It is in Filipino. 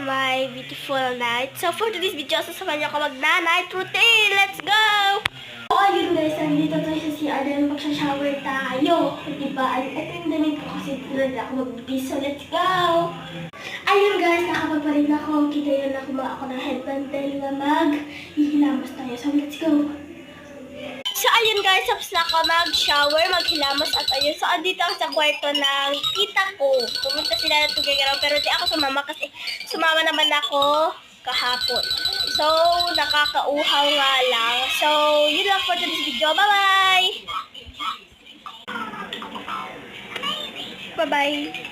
my beautiful night. So for today's video, sasamahan niyo ako mag-night routine. Let's go! So ayun guys, nandito tayo sa CR dahil magsha-shower tayo. Diba? Ito yung damit ko kasi tulad ako mag-bis. So let's go! Ayun guys, nakapagparin ako. Kita yun na kumuha ako ng headband dahil nga mag-hihilamos tayo. So let's go! So, ayun guys, tapos na ako mag-shower, maghilamos at ayun. So, andito ako sa kwarto ng tita ko. Pumunta sila na tugigaraw, pero di ako sumama kasi sumama naman ako kahapon. So, nakakauhaw nga lang. So, yun lang for today's video. Bye-bye! Bye-bye!